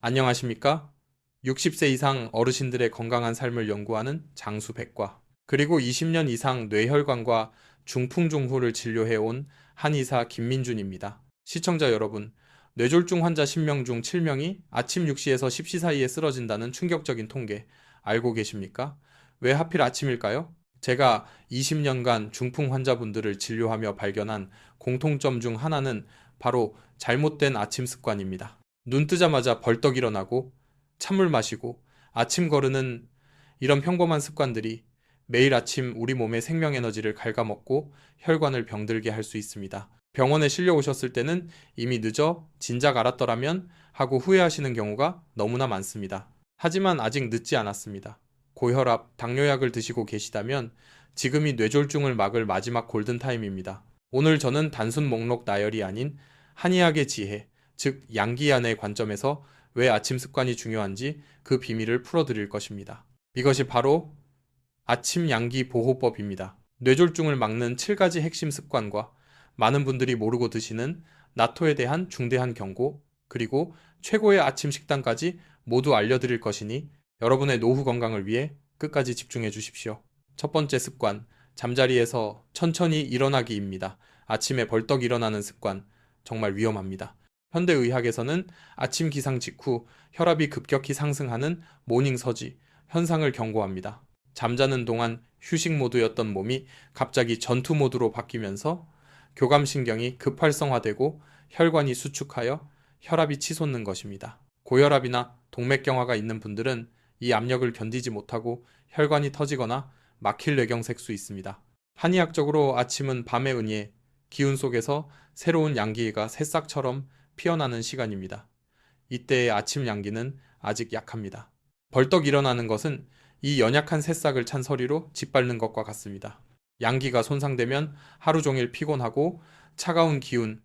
안녕하십니까? 60세 이상 어르신들의 건강한 삶을 연구하는 장수백과, 그리고 20년 이상 뇌혈관과 중풍중후를 진료해온 한의사 김민준입니다. 시청자 여러분, 뇌졸중 환자 10명 중 7명이 아침 6시에서 10시 사이에 쓰러진다는 충격적인 통계 알고 계십니까? 왜 하필 아침일까요? 제가 20년간 중풍 환자분들을 진료하며 발견한 공통점 중 하나는 바로 잘못된 아침 습관입니다. 눈 뜨자마자 벌떡 일어나고 찬물 마시고 아침 거르는 이런 평범한 습관들이 매일 아침 우리 몸의 생명 에너지를 갉아먹고 혈관을 병들게 할 수 있습니다. 병원에 실려오셨을 때는 이미 늦어 진작 알았더라면 하고 후회하시는 경우가 너무나 많습니다. 하지만 아직 늦지 않았습니다. 고혈압, 당뇨약을 드시고 계시다면 지금이 뇌졸중을 막을 마지막 골든타임입니다. 오늘 저는 단순 목록 나열이 아닌 한의학의 지혜, 즉 양기안의 관점에서 왜 아침 습관이 중요한지 그 비밀을 풀어드릴 것입니다. 이것이 바로 아침 양기 보호법입니다. 뇌졸중을 막는 7가지 핵심 습관과 많은 분들이 모르고 드시는 나토에 대한 중대한 경고, 그리고 최고의 아침 식단까지 모두 알려드릴 것이니 여러분의 노후 건강을 위해 끝까지 집중해 주십시오. 첫 번째 습관, 잠자리에서 천천히 일어나기입니다. 아침에 벌떡 일어나는 습관, 정말 위험합니다. 현대의학에서는 아침 기상 직후 혈압이 급격히 상승하는 모닝 서지 현상을 경고합니다. 잠자는 동안 휴식 모드였던 몸이 갑자기 전투 모드로 바뀌면서 교감신경이 급활성화되고 혈관이 수축하여 혈압이 치솟는 것입니다. 고혈압이나 동맥경화가 있는 분들은 이 압력을 견디지 못하고 혈관이 터지거나 막힐 뇌경색 수 있습니다. 한의학적으로 아침은 밤의 은예, 기운 속에서 새로운 양기가 새싹처럼 피어나는 시간입니다. 이때의 아침 양기는 아직 약합니다. 벌떡 일어나는 것은 이 연약한 새싹을 찬 서리로 짓밟는 것과 같습니다. 양기가 손상되면 하루 종일 피곤하고 차가운 기운,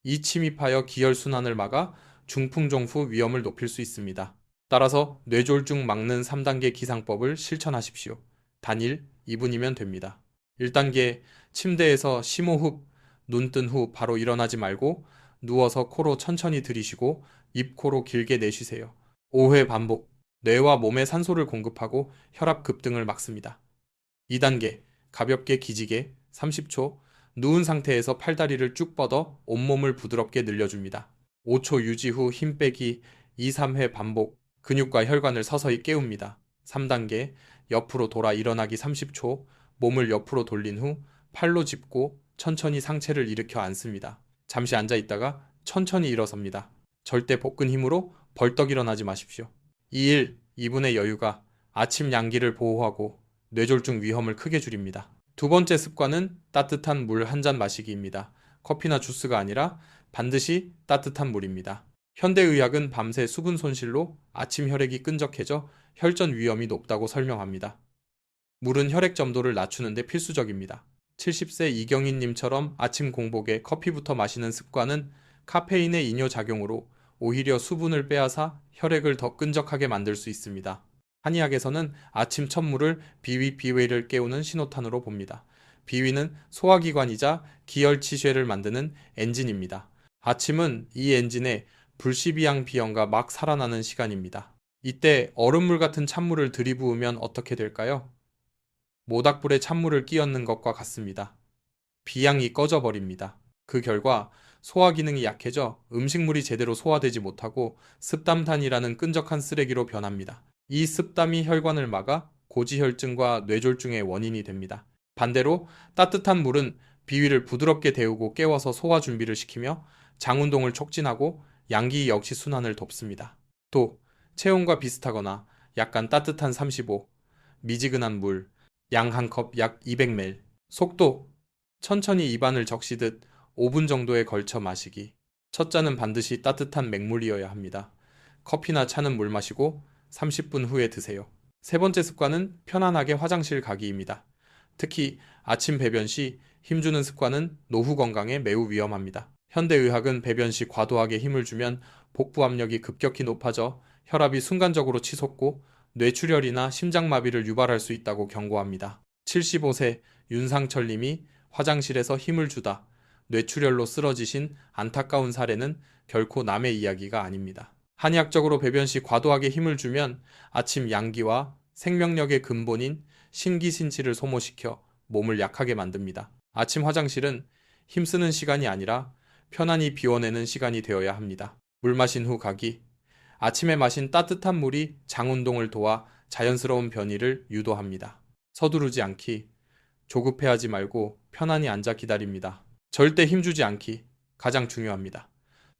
이 침입하여 기혈순환을 막아 중풍종후 위험을 높일 수 있습니다. 따라서 뇌졸중 막는 3단계 기상법을 실천하십시오. 단일 2분이면 됩니다. 1단계 침대에서 심호흡, 눈 뜬 후 바로 일어나지 말고 누워서 코로 천천히 들이쉬고 입, 코로 길게 내쉬세요. 5회 반복. 뇌와 몸에 산소를 공급하고 혈압 급등을 막습니다. 2단계 가볍게 기지개 30초. 누운 상태에서 팔다리를 쭉 뻗어 온몸을 부드럽게 늘려줍니다. 5초 유지 후 힘 빼기 2, 3회 반복. 근육과 혈관을 서서히 깨웁니다. 3단계 옆으로 돌아 일어나기 30초. 몸을 옆으로 돌린 후 팔로 짚고 천천히 상체를 일으켜 앉습니다. 잠시 앉아 있다가 천천히 일어섭니다. 절대 복근 힘으로 벌떡 일어나지 마십시오. 2일 2분의 여유가 아침 양기를 보호하고 뇌졸중 위험을 크게 줄입니다. 두 번째 습관은 따뜻한 물 한 잔 마시기입니다. 커피나 주스가 아니라 반드시 따뜻한 물입니다. 현대의학은 밤새 수분 손실로 아침 혈액이 끈적해져 혈전 위험이 높다고 설명합니다. 물은 혈액 점도를 낮추는 데 필수적입니다. 70세 이경희님처럼 아침 공복에 커피부터 마시는 습관은 카페인의 이뇨작용으로 오히려 수분을 빼앗아 혈액을 더 끈적하게 만들 수 있습니다. 한의학에서는 아침 첫 물을 비위를 깨우는 신호탄으로 봅니다. 비위는 소화기관이자 기혈치쉐를 만드는 엔진입니다. 아침은 이 엔진의 불시비양 비연가 막 살아나는 시간입니다. 이때 얼음물 같은 찬물을 들이부으면 어떻게 될까요? 모닥불에 찬물을 끼얹는 것과 같습니다. 비양이 꺼져버립니다. 그 결과 소화 기능이 약해져 음식물이 제대로 소화되지 못하고 습담탄이라는 끈적한 쓰레기로 변합니다. 이 습담이 혈관을 막아 고지혈증과 뇌졸중의 원인이 됩니다. 반대로 따뜻한 물은 비위를 부드럽게 데우고 깨워서 소화 준비를 시키며 장운동을 촉진하고 양기 역시 순환을 돕습니다. 또 체온과 비슷하거나 약간 따뜻한 35, 미지근한 물, 양 한 컵 약 200ml, 속도 천천히 입안을 적시듯 5분 정도에 걸쳐 마시기. 첫 잔은 반드시 따뜻한 맹물이어야 합니다. 커피나 차는 물 마시고 30분 후에 드세요. 세 번째 습관은 편안하게 화장실 가기입니다. 특히 아침 배변 시 힘주는 습관은 노후 건강에 매우 위험합니다. 현대의학은 배변 시 과도하게 힘을 주면 복부 압력이 급격히 높아져 혈압이 순간적으로 치솟고 뇌출혈이나 심장마비를 유발할 수 있다고 경고합니다. 75세 윤상철 님이 화장실에서 힘을 주다 뇌출혈로 쓰러지신 안타까운 사례는 결코 남의 이야기가 아닙니다. 한의학적으로 배변 시 과도하게 힘을 주면 아침 양기와 생명력의 근본인 신기신치를 소모시켜 몸을 약하게 만듭니다. 아침 화장실은 힘쓰는 시간이 아니라 편안히 비워내는 시간이 되어야 합니다. 물 마신 후 가기. 아침에 마신 따뜻한 물이 장 운동을 도와 자연스러운 변이를 유도합니다. 서두르지 않기. 조급해하지 말고 편안히 앉아 기다립니다. 절대 힘주지 않기. 가장 중요합니다.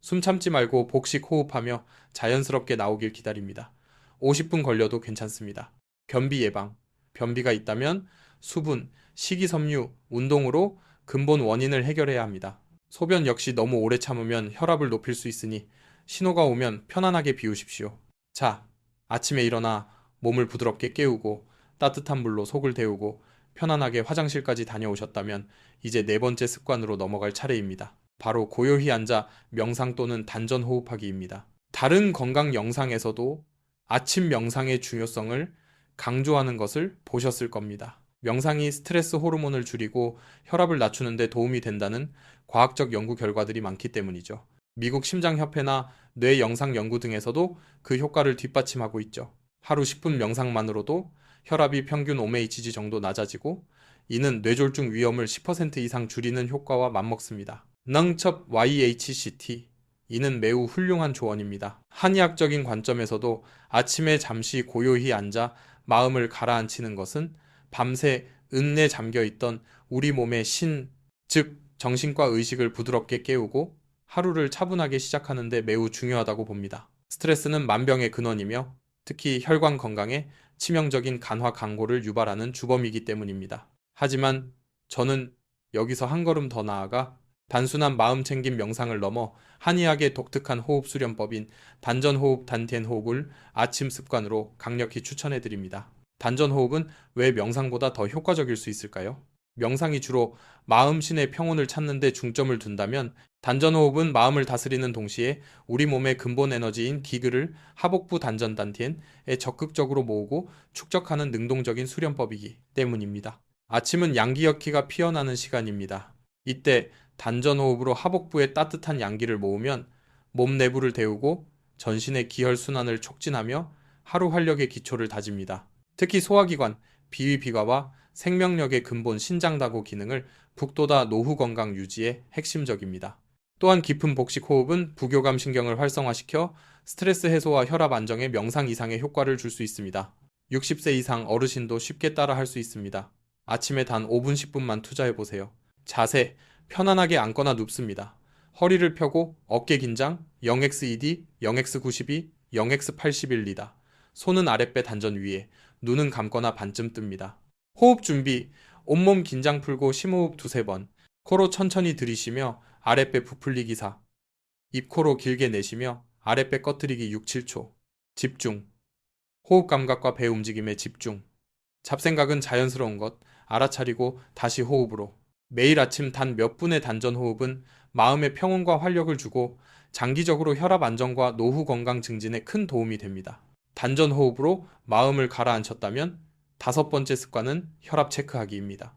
숨 참지 말고 복식 호흡하며 자연스럽게 나오길 기다립니다. 50분 걸려도 괜찮습니다. 변비 예방. 변비가 있다면 수분, 식이섬유, 운동으로 근본 원인을 해결해야 합니다. 소변 역시 너무 오래 참으면 혈압을 높일 수 있으니 신호가 오면 편안하게 비우십시오. 자, 아침에 일어나 몸을 부드럽게 깨우고 따뜻한 물로 속을 데우고 편안하게 화장실까지 다녀오셨다면 이제 네 번째 습관으로 넘어갈 차례입니다. 바로 고요히 앉아 명상 또는 단전 호흡하기입니다. 다른 건강 영상에서도 아침 명상의 중요성을 강조하는 것을 보셨을 겁니다. 명상이 스트레스 호르몬을 줄이고 혈압을 낮추는 데 도움이 된다는 과학적 연구 결과들이 많기 때문이죠. 미국 심장협회나 뇌영상연구 등에서도 그 효과를 뒷받침하고 있죠. 하루 10분 명상만으로도 혈압이 평균 5mHg 정도 낮아지고 이는 뇌졸중 위험을 10% 이상 줄이는 효과와 맞먹습니다. 낭첩 YHCT 이는 매우 훌륭한 조언입니다. 한의학적인 관점에서도 아침에 잠시 고요히 앉아 마음을 가라앉히는 것은 밤새 은내 잠겨있던 우리 몸의 즉 정신과 의식을 부드럽게 깨우고 하루를 차분하게 시작하는 데 매우 중요하다고 봅니다. 스트레스는 만병의 근원이며 특히 혈관 건강에 치명적인 간화 강고를 유발하는 주범이기 때문입니다. 하지만 저는 여기서 한 걸음 더 나아가 단순한 마음챙김 명상을 넘어 한의학의 독특한 호흡 수련법인 단전호흡 단티엔호흡을 아침 습관으로 강력히 추천해드립니다. 단전호흡은 왜 명상보다 더 효과적일 수 있을까요? 명상이 주로 마음신의 평온을 찾는 데 중점을 둔다면 단전호흡은 마음을 다스리는 동시에 우리 몸의 근본 에너지인 기글을 하복부 단전 단티엔에 적극적으로 모으고 축적하는 능동적인 수련법이기 때문입니다. 아침은 양기역기가 피어나는 시간입니다. 이때 단전호흡으로 하복부에 따뜻한 양기를 모으면 몸 내부를 데우고 전신의 기혈순환을 촉진하며 하루 활력의 기초를 다집니다. 특히 소화기관, 비위비과와 생명력의 근본 신장다구 기능을 북돋아 노후 건강 유지에 핵심적입니다. 또한 깊은 복식 호흡은 부교감 신경을 활성화시켜 스트레스 해소와 혈압 안정에 명상 이상의 효과를 줄 수 있습니다. 60세 이상 어르신도 쉽게 따라 할 수 있습니다. 아침에 단 5분 10분만 투자해보세요. 자세, 편안하게 앉거나 눕습니다. 허리를 펴고 어깨 긴장 0x2D, 0x92, 0x81이다. 손은 아랫배 단전 위에, 눈은 감거나 반쯤 뜹니다. 호흡 준비, 온몸 긴장 풀고 심호흡 두세 번, 코로 천천히 들이쉬며 아랫배 부풀리기 4, 입코로 길게 내쉬며 아랫배 꺼트리기 6, 7초. 집중, 호흡 감각과 배 움직임에 집중. 잡생각은 자연스러운 것, 알아차리고 다시 호흡으로. 매일 아침 단 몇 분의 단전 호흡은 마음의 평온과 활력을 주고 장기적으로 혈압 안정과 노후 건강 증진에 큰 도움이 됩니다. 단전 호흡으로 마음을 가라앉혔다면 다섯 번째 습관은 혈압 체크하기입니다.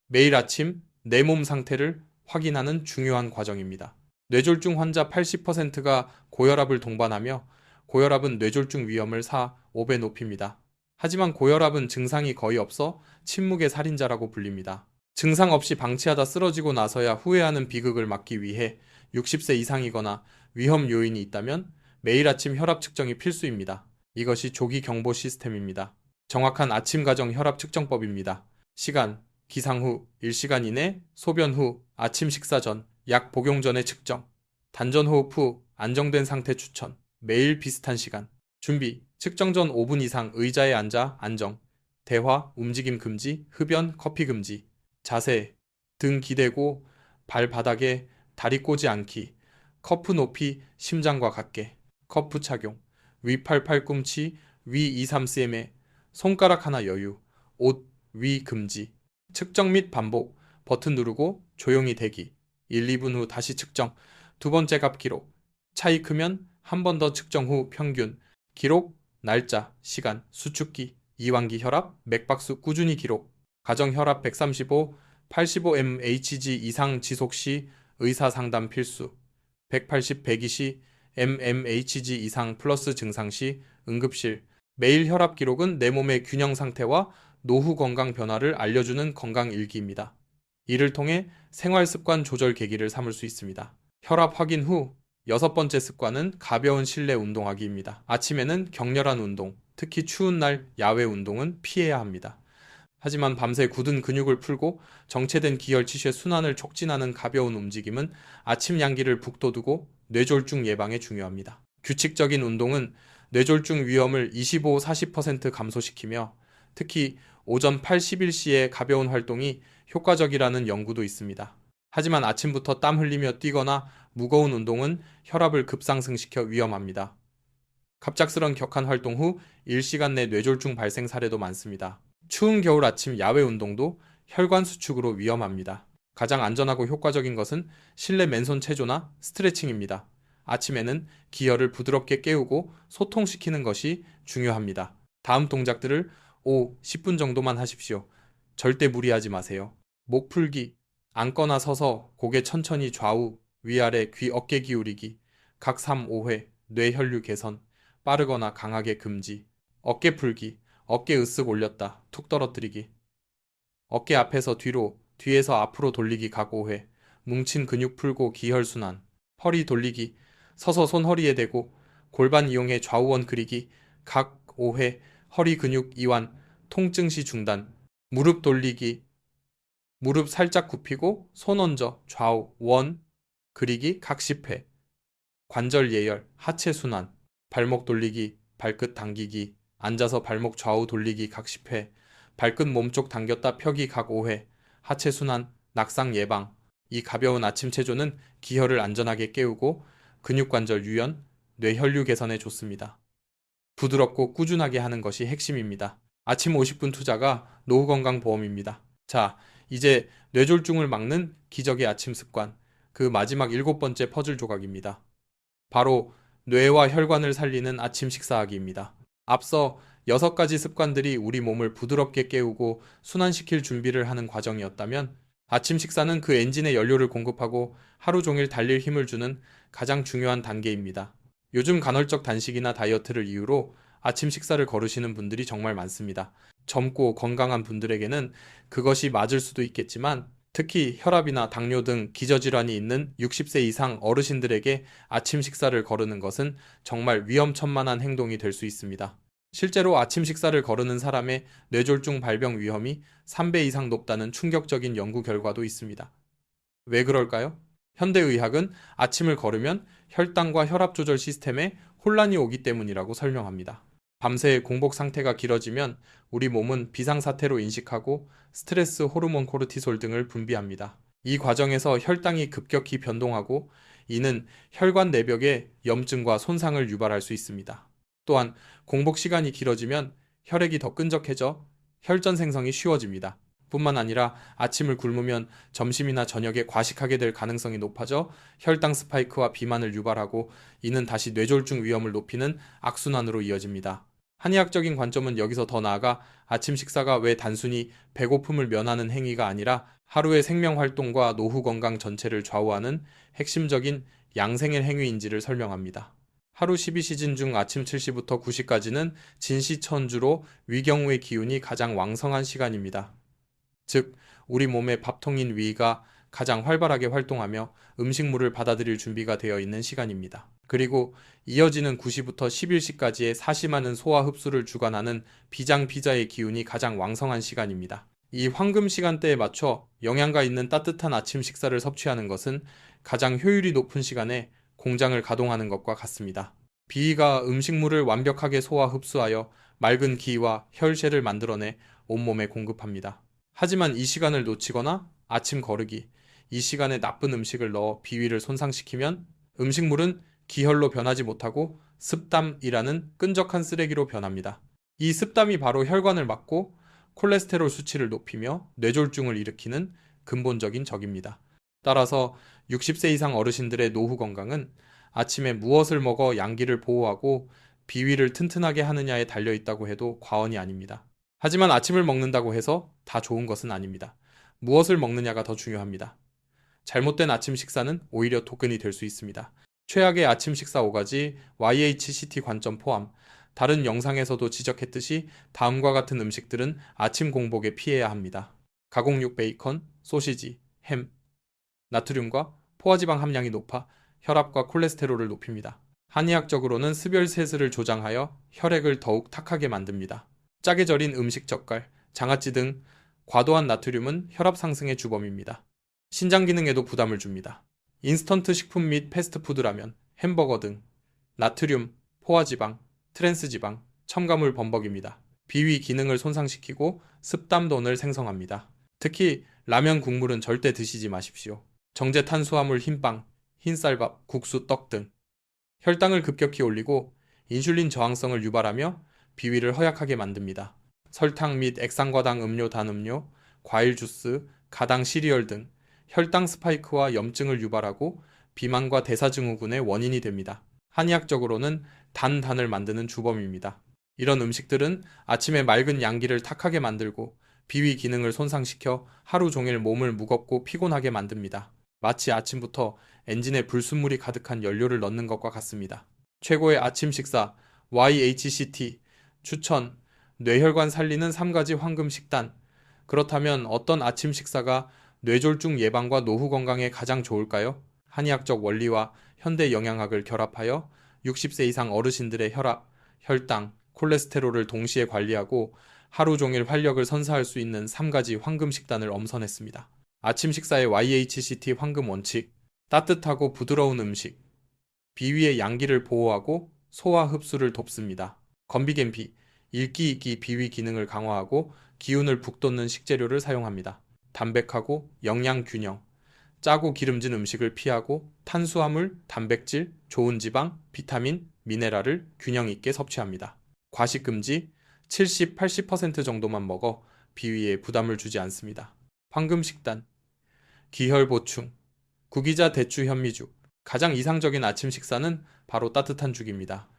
매일 아침 내 몸 상태를 확인하는 중요한 과정입니다. 뇌졸중 환자 80%가 고혈압을 동반하며 고혈압은 뇌졸중 위험을 4, 5배 높입니다. 하지만 고혈압은 증상이 거의 없어 침묵의 살인자라고 불립니다. 증상 없이 방치하다 쓰러지고 나서야 후회하는 비극을 막기 위해 60세 이상이거나 위험 요인이 있다면 매일 아침 혈압 측정이 필수입니다. 이것이 조기 경보 시스템입니다. 정확한 아침 가정 혈압 측정법입니다. 시간, 기상 후 1시간 이내, 소변 후, 아침 식사 전, 약 복용 전에 측정. 단전 호흡 후 안정된 상태 추천. 매일 비슷한 시간. 준비, 측정 전 5분 이상 의자에 앉아 안정. 대화, 움직임 금지, 흡연, 커피 금지. 자세, 등 기대고 발바닥에 다리 꼬지 않기. 커프 높이 심장과 같게. 커프 착용. 위팔 팔꿈치, 위 2, 3cm에 손가락 하나 여유. 옷, 위 금지. 측정 및 반복. 버튼 누르고 조용히 대기. 1, 2분 후 다시 측정. 두 번째 값 기록. 차이 크면 한 번 더 측정 후 평균. 기록, 날짜, 시간, 수축기, 이완기 혈압, 맥박수 꾸준히 기록. 가정 혈압 135, 85mHg 이상 지속 시 의사 상담 필수. 180, 120시 mmHg 이상 플러스 증상 시 응급실. 매일 혈압 기록은 내 몸의 균형 상태와 노후 건강 변화를 알려주는 건강 일기입니다. 이를 통해 생활 습관 조절 계기를 삼을 수 있습니다. 혈압 확인 후 6번째 습관은 가벼운 실내 운동하기입니다. 아침에는 격렬한 운동, 특히 추운 날 야외 운동은 피해야 합니다. 하지만 밤새 굳은 근육을 풀고 정체된 기혈치슈의 순환을 촉진하는 가벼운 움직임은 아침 양기를 북돋우고 뇌졸중 예방에 중요합니다. 규칙적인 운동은 뇌졸중 위험을 25-40% 감소시키며 특히 오전 8, 11시의 가벼운 활동이 효과적이라는 연구도 있습니다. 하지만 아침부터 땀 흘리며 뛰거나 무거운 운동은 혈압을 급상승시켜 위험합니다. 갑작스런 격한 활동 후 1시간 내 뇌졸중 발생 사례도 많습니다. 추운 겨울 아침 야외 운동도 혈관 수축으로 위험합니다. 가장 안전하고 효과적인 것은 실내 맨손 체조나 스트레칭입니다. 아침에는 기혈을 부드럽게 깨우고 소통시키는 것이 중요합니다. 다음 동작들을 10분 정도만 하십시오. 절대 무리하지 마세요. 목 풀기, 앉거나 서서 고개 천천히 좌우, 위아래, 귀 어깨 기울이기, 각 3, 5회, 뇌혈류 개선, 빠르거나 강하게 금지, 어깨 풀기, 어깨 으쓱 올렸다, 툭 떨어뜨리기, 어깨 앞에서 뒤로, 뒤에서 앞으로 돌리기 각 5회, 뭉친 근육 풀고 기혈순환, 허리 돌리기, 서서 손 허리에 대고, 골반 이용해 좌우원 그리기, 각 5회, 허리 근육 이완, 통증 시 중단, 무릎 돌리기, 무릎 살짝 굽히고 손 얹어 좌우 원 그리기 각 10회, 관절 예열, 하체 순환, 발목 돌리기, 발끝 당기기, 앉아서 발목 좌우 돌리기 각 10회, 발끝 몸쪽 당겼다 펴기 각 5회, 하체 순환, 낙상 예방. 이 가벼운 아침 체조는 기혈을 안전하게 깨우고 근육관절 유연, 뇌혈류 개선에 좋습니다. 부드럽고 꾸준하게 하는 것이 핵심입니다. 아침 50분 투자가 노후건강보험입니다. 자, 이제 뇌졸중을 막는 기적의 아침 습관, 그 마지막 7번째 퍼즐 조각입니다. 바로 뇌와 혈관을 살리는 아침 식사하기입니다. 앞서 6가지 습관들이 우리 몸을 부드럽게 깨우고 순환시킬 준비를 하는 과정이었다면 아침 식사는 그 엔진의 연료를 공급하고 하루 종일 달릴 힘을 주는 가장 중요한 단계입니다. 요즘 간헐적 단식이나 다이어트를 이유로 아침 식사를 거르시는 분들이 정말 많습니다. 젊고 건강한 분들에게는 그것이 맞을 수도 있겠지만 특히 혈압이나 당뇨 등 기저질환이 있는 60세 이상 어르신들에게 아침 식사를 거르는 것은 정말 위험천만한 행동이 될 수 있습니다. 실제로 아침 식사를 거르는 사람의 뇌졸중 발병 위험이 3배 이상 높다는 충격적인 연구 결과도 있습니다. 왜 그럴까요? 현대의학은 아침을 거르면 혈당과 혈압 조절 시스템에 혼란이 오기 때문이라고 설명합니다. 밤새 공복 상태가 길어지면 우리 몸은 비상사태로 인식하고 스트레스 호르몬 코르티솔 등을 분비합니다. 이 과정에서 혈당이 급격히 변동하고 이는 혈관 내벽에 염증과 손상을 유발할 수 있습니다. 또한 공복 시간이 길어지면 혈액이 더 끈적해져 혈전 생성이 쉬워집니다. 뿐만 아니라 아침을 굶으면 점심이나 저녁에 과식하게 될 가능성이 높아져 혈당 스파이크와 비만을 유발하고 이는 다시 뇌졸중 위험을 높이는 악순환으로 이어집니다. 한의학적인 관점은 여기서 더 나아가 아침 식사가 왜 단순히 배고픔을 면하는 행위가 아니라 하루의 생명활동과 노후 건강 전체를 좌우하는 핵심적인 양생의 행위인지를 설명합니다. 하루 12시즌 중 아침 7시부터 9시까지는 진시천주로 위경우의 기운이 가장 왕성한 시간입니다. 즉, 우리 몸의 밥통인 위가 가장 활발하게 활동하며 음식물을 받아들일 준비가 되어 있는 시간입니다. 그리고 이어지는 9시부터 11시까지의 사시많은 소화 흡수를 주관하는 비장피자의 기운이 가장 왕성한 시간입니다. 이 황금 시간대에 맞춰 영양가 있는 따뜻한 아침 식사를 섭취하는 것은 가장 효율이 높은 시간에 공장을 가동하는 것과 같습니다. 비위가 음식물을 완벽하게 소화 흡수하여 맑은 기와 혈쉐를 만들어내 온몸에 공급합니다. 하지만 이 시간을 놓치거나 아침 거르기, 이 시간에 나쁜 음식을 넣어 비위를 손상시키면 음식물은 기혈로 변하지 못하고 습담이라는 끈적한 쓰레기로 변합니다. 이 습담이 바로 혈관을 막고 콜레스테롤 수치를 높이며 뇌졸중을 일으키는 근본적인 적입니다. 따라서 60세 이상 어르신들의 노후 건강은 아침에 무엇을 먹어 양기를 보호하고 비위를 튼튼하게 하느냐에 달려있다고 해도 과언이 아닙니다. 하지만 아침을 먹는다고 해서 다 좋은 것은 아닙니다. 무엇을 먹느냐가 더 중요합니다. 잘못된 아침 식사는 오히려 독근이 될 수 있습니다. 최악의 아침 식사 5가지 YHCT 관점 포함. 다른 영상에서도 지적했듯이 다음과 같은 음식들은 아침 공복에 피해야 합니다. 가공육 베이컨, 소시지, 햄. 나트륨과 포화지방 함량이 높아 혈압과 콜레스테롤을 높입니다. 한의학적으로는 습열세스를 조장하여 혈액을 더욱 탁하게 만듭니다. 짜게 절인 음식 젓갈, 장아찌 등 과도한 나트륨은 혈압 상승의 주범입니다. 신장 기능에도 부담을 줍니다. 인스턴트 식품 및 패스트푸드라면 햄버거 등 나트륨, 포화지방, 트랜스지방, 첨가물 범벅입니다. 비위 기능을 손상시키고 습담돈을 생성합니다. 특히 라면 국물은 절대 드시지 마십시오. 정제 탄수화물 흰빵, 흰쌀밥, 국수, 떡 등 혈당을 급격히 올리고 인슐린 저항성을 유발하며 비위를 허약하게 만듭니다. 설탕 및 액상과당 음료, 단음료, 과일 주스, 가당 시리얼 등 혈당 스파이크와 염증을 유발하고 비만과 대사증후군의 원인이 됩니다. 한의학적으로는 단을 만드는 주범입니다. 이런 음식들은 아침에 맑은 양기를 탁하게 만들고 비위 기능을 손상시켜 하루 종일 몸을 무겁고 피곤하게 만듭니다. 마치 아침부터 엔진에 불순물이 가득한 연료를 넣는 것과 같습니다. 최고의 아침 식사 YHCT 추천 뇌혈관 살리는 3가지 황금 식단. 그렇다면 어떤 아침 식사가 뇌졸중 예방과 노후 건강에 가장 좋을까요? 한의학적 원리와 현대 영양학을 결합하여 60세 이상 어르신들의 혈압, 혈당, 콜레스테롤을 동시에 관리하고 하루 종일 활력을 선사할 수 있는 3가지 황금 식단을 엄선했습니다. 아침 식사의 YHCT 황금 원칙, 따뜻하고 부드러운 음식, 비위의 양기를 보호하고 소화 흡수를 돕습니다. 건비겐피, 일기이기 비위 기능을 강화하고 기운을 북돋는 식재료를 사용합니다. 담백하고 영양 균형, 짜고 기름진 음식을 피하고 탄수화물, 단백질, 좋은 지방, 비타민, 미네랄을 균형 있게 섭취합니다. 과식 금지, 70, 80% 정도만 먹어 비위에 부담을 주지 않습니다. 황금 식단, 기혈 보충, 구기자 대추 현미죽. 가장 이상적인 아침 식사는 바로 따뜻한 죽입니다.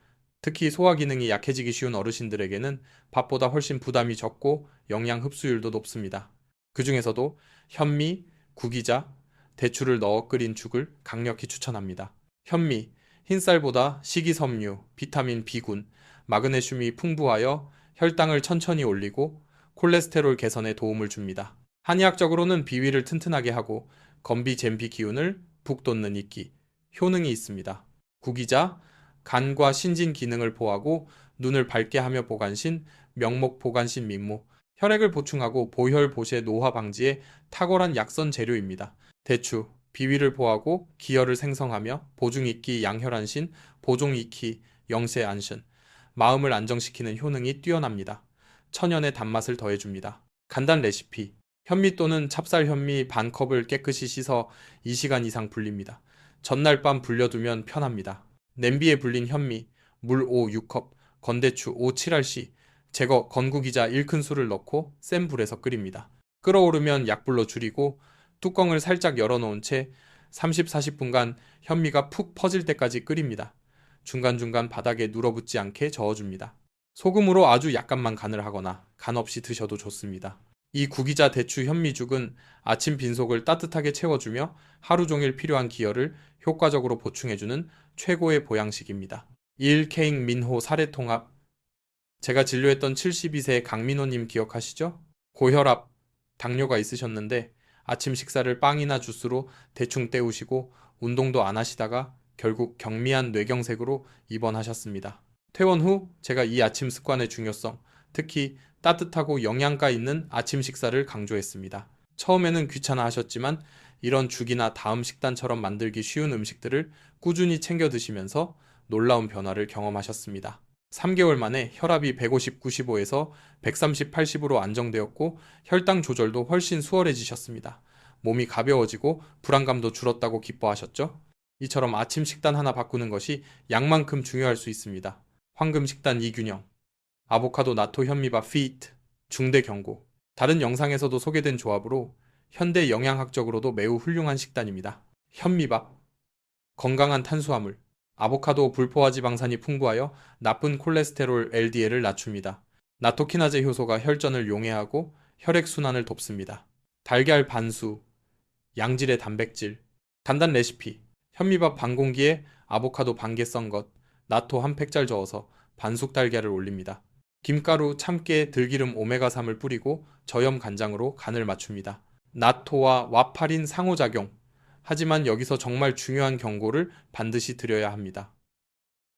특히 소화 기능이 약해지기 쉬운 어르신들에게는 밥보다 훨씬 부담이 적고 영양 흡수율도 높습니다. 그 중에서도 현미, 구기자, 대추를 넣어 끓인 죽을 강력히 추천합니다. 현미, 흰쌀보다 식이섬유, 비타민 B군, 마그네슘이 풍부하여 혈당을 천천히 올리고 콜레스테롤 개선에 도움을 줍니다. 한의학적으로는 비위를 튼튼하게 하고 건비 젠피 기운을 북돋는 이끼, 효능이 있습니다. 구기자, 간과 신진 기능을 보하고 눈을 밝게 하며 보간신, 명목 보간신 민모, 혈액을 보충하고 보혈 보세 노화 방지에 탁월한 약선 재료입니다. 대추, 비위를 보하고 기혈을 생성하며 보중이끼 양혈안신, 보종이끼 영세안신, 마음을 안정시키는 효능이 뛰어납니다. 천연의 단맛을 더해줍니다. 간단 레시피, 현미 또는 찹쌀 현미 반 컵을 깨끗이 씻어 2시간 이상 불립니다. 전날 밤 불려두면 편합니다. 냄비에 불린 현미, 물 5, 6컵, 건대추 5, 7알씨, 제거 건구기자 1큰술을 넣고 센 불에서 끓입니다. 끓어오르면 약불로 줄이고 뚜껑을 살짝 열어놓은 채 30, 40분간 현미가 푹 퍼질 때까지 끓입니다. 중간중간 바닥에 눌어붙지 않게 저어줍니다. 소금으로 아주 약간만 간을 하거나 간 없이 드셔도 좋습니다. 이 구기자 대추 현미죽은 아침 빈속을 따뜻하게 채워주며 하루 종일 필요한 기혈을 효과적으로 보충해주는 최고의 보양식입니다. 1. 케익 민호 사례통합. 제가 진료했던 72세 강민호님 기억하시죠? 고혈압, 당뇨가 있으셨는데 아침 식사를 빵이나 주스로 대충 때우시고 운동도 안 하시다가 결국 경미한 뇌경색으로 입원하셨습니다. 퇴원 후 제가 이 아침 습관의 중요성, 특히 따뜻하고 영양가 있는 아침 식사를 강조했습니다. 처음에는 귀찮아 하셨지만 이런 죽이나 다음 식단처럼 만들기 쉬운 음식들을 꾸준히 챙겨 드시면서 놀라운 변화를 경험하셨습니다. 3개월 만에 혈압이 150, 95에서 130, 80으로 안정되었고 혈당 조절도 훨씬 수월해지셨습니다. 몸이 가벼워지고 불안감도 줄었다고 기뻐하셨죠? 이처럼 아침 식단 하나 바꾸는 것이 약만큼 중요할 수 있습니다. 황금 식단 이균형, 아보카도 나토 현미밥 피트, 중대 경고. 다른 영상에서도 소개된 조합으로 현대 영양학적으로도 매우 훌륭한 식단입니다. 현미밥, 건강한 탄수화물, 아보카도 불포화 지방산이 풍부하여 나쁜 콜레스테롤 LDL을 낮춥니다. 나토키나제 효소가 혈전을 용해하고 혈액순환을 돕습니다. 달걀 반수, 양질의 단백질, 간단 레시피, 현미밥 반 공기에 아보카도 반개 썬 것, 나토 한 팩잘 저어서 반숙 달걀을 올립니다. 김가루, 참깨, 들기름 오메가3을 뿌리고 저염 간장으로 간을 맞춥니다. 나토와 와파린 상호작용. 하지만 여기서 정말 중요한 경고를 반드시 드려야 합니다.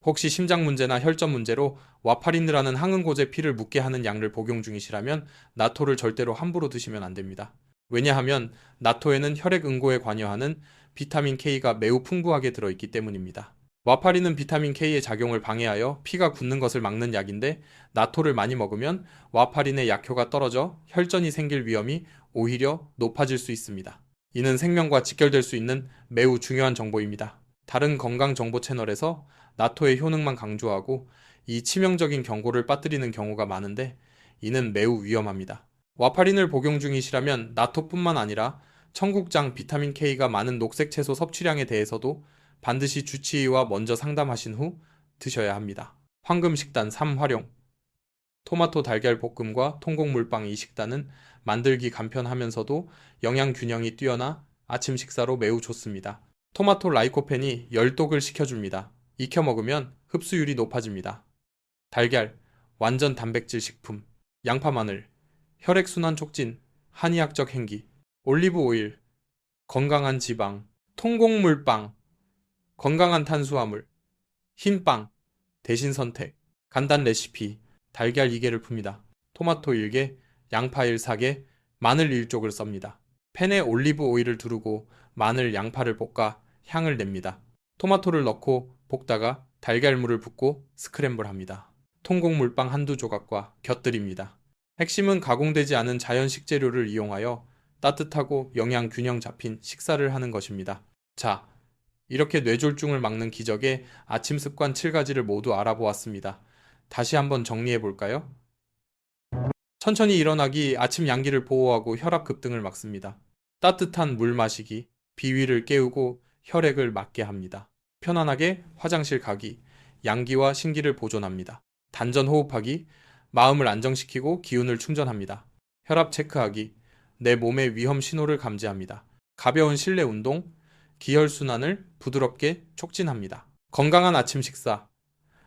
혹시 심장 문제나 혈전 문제로 와파린이라는 항응고제 피를 묻게 하는 약을 복용 중이시라면 나토를 절대로 함부로 드시면 안 됩니다. 왜냐하면 나토에는 혈액 응고에 관여하는 비타민 K가 매우 풍부하게 들어있기 때문입니다. 와파린은 비타민 K의 작용을 방해하여 피가 굳는 것을 막는 약인데 나토를 많이 먹으면 와파린의 약효가 떨어져 혈전이 생길 위험이 오히려 높아질 수 있습니다. 이는 생명과 직결될 수 있는 매우 중요한 정보입니다. 다른 건강 정보 채널에서 나토의 효능만 강조하고 이 치명적인 경고를 빠뜨리는 경우가 많은데 이는 매우 위험합니다. 와파린을 복용 중이시라면 나토뿐만 아니라 청국장, 비타민 K가 많은 녹색 채소 섭취량에 대해서도 반드시 주치의와 먼저 상담하신 후 드셔야 합니다. 황금식단 3활용 토마토 달걀 볶음과 통곡물빵 이 식단은 만들기 간편하면서도 영양 균형이 뛰어나 아침 식사로 매우 좋습니다. 토마토 라이코펜이 열독을 식혀줍니다. 익혀 먹으면 흡수율이 높아집니다. 달걀, 완전 단백질 식품. 양파 마늘, 혈액순환 촉진, 한의학적 행기. 올리브 오일, 건강한 지방. 통곡물빵, 건강한 탄수화물. 흰빵, 대신 선택. 간단 레시피, 달걀 2개를 풉니다. 토마토 1개, 양파 4개, 마늘 1쪽을 썹니다. 팬에 올리브 오일을 두르고 마늘, 양파를 볶아 향을 냅니다. 토마토를 넣고 볶다가 달걀물을 붓고 스크램블 합니다. 통곡물빵 한두 조각과 곁들입니다. 핵심은 가공되지 않은 자연 식재료를 이용하여 따뜻하고 영양 균형 잡힌 식사를 하는 것입니다. 자, 이렇게 뇌졸중을 막는 기적의 아침 습관 7가지를 모두 알아보았습니다. 다시 한번 정리해 볼까요? 천천히 일어나기, 아침 양기를 보호하고 혈압 급등을 막습니다. 따뜻한 물 마시기, 비위를 깨우고 혈액을 맑게 합니다. 편안하게 화장실 가기, 양기와 신기를 보존합니다. 단전 호흡하기, 마음을 안정시키고 기운을 충전합니다. 혈압 체크하기, 내 몸의 위험 신호를 감지합니다. 가벼운 실내 운동, 기혈순환을 부드럽게 촉진합니다. 건강한 아침 식사,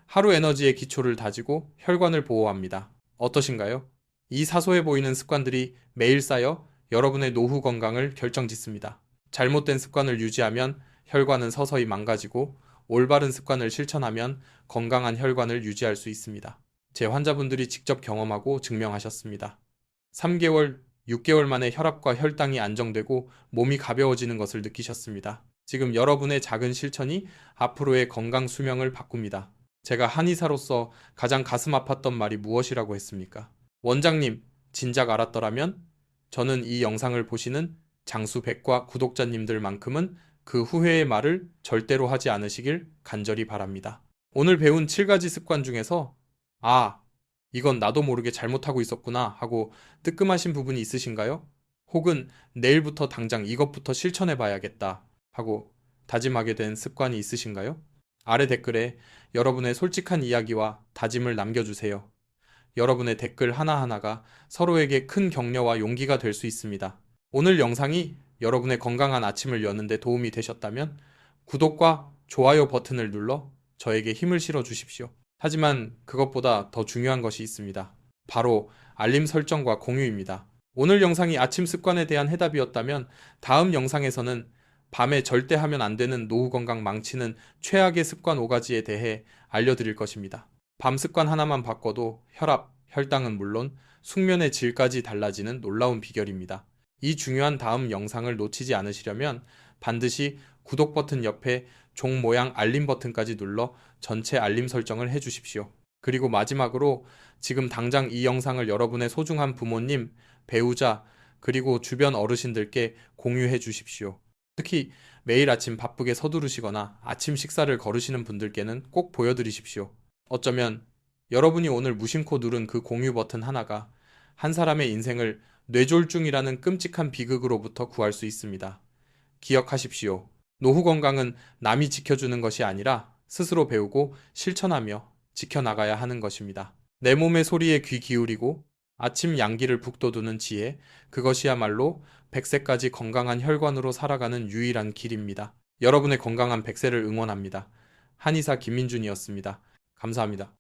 하루 에너지의 기초를 다지고 혈관을 보호합니다. 어떠신가요? 이 사소해 보이는 습관들이 매일 쌓여 여러분의 노후 건강을 결정짓습니다. 잘못된 습관을 유지하면 혈관은 서서히 망가지고 올바른 습관을 실천하면 건강한 혈관을 유지할 수 있습니다. 제 환자분들이 직접 경험하고 증명하셨습니다. 3개월, 6개월 만에 혈압과 혈당이 안정되고 몸이 가벼워지는 것을 느끼셨습니다. 지금 여러분의 작은 실천이 앞으로의 건강 수명을 바꿉니다. 제가 한의사로서 가장 가슴 아팠던 말이 무엇이라고 했습니까? 원장님, 진작 알았더라면? 저는 이 영상을 보시는 장수백과 구독자님들만큼은 그 후회의 말을 절대로 하지 않으시길 간절히 바랍니다. 오늘 배운 7가지 습관 중에서 이건 나도 모르게 잘못하고 있었구나 하고 뜨끔하신 부분이 있으신가요? 혹은 내일부터 당장 이것부터 실천해 봐야겠다 하고 다짐하게 된 습관이 있으신가요? 아래 댓글에 여러분의 솔직한 이야기와 다짐을 남겨주세요. 여러분의 댓글 하나하나가 서로에게 큰 격려와 용기가 될 수 있습니다. 오늘 영상이 여러분의 건강한 아침을 여는데 도움이 되셨다면 구독과 좋아요 버튼을 눌러 저에게 힘을 실어 주십시오. 하지만 그것보다 더 중요한 것이 있습니다. 바로 알림 설정과 공유입니다. 오늘 영상이 아침 습관에 대한 해답이었다면 다음 영상에서는 밤에 절대 하면 안 되는 노후 건강 망치는 최악의 습관 5가지에 대해 알려드릴 것입니다. 밤 습관 하나만 바꿔도 혈압, 혈당은 물론 숙면의 질까지 달라지는 놀라운 비결입니다. 이 중요한 다음 영상을 놓치지 않으시려면 반드시 구독 버튼 옆에 종 모양 알림 버튼까지 눌러 전체 알림 설정을 해주십시오. 그리고 마지막으로 지금 당장 이 영상을 여러분의 소중한 부모님, 배우자, 그리고 주변 어르신들께 공유해 주십시오. 특히 매일 아침 바쁘게 서두르시거나 아침 식사를 거르시는 분들께는 꼭 보여드리십시오. 어쩌면 여러분이 오늘 무심코 누른 그 공유 버튼 하나가 한 사람의 인생을 뇌졸중이라는 끔찍한 비극으로부터 구할 수 있습니다. 기억하십시오. 노후 건강은 남이 지켜주는 것이 아니라 스스로 배우고 실천하며 지켜나가야 하는 것입니다. 내 몸의 소리에 귀 기울이고 아침 양기를 북돋우는 지혜, 그것이야말로 100세까지 건강한 혈관으로 살아가는 유일한 길입니다. 여러분의 건강한 100세를 응원합니다. 한의사 김민준이었습니다. 감사합니다.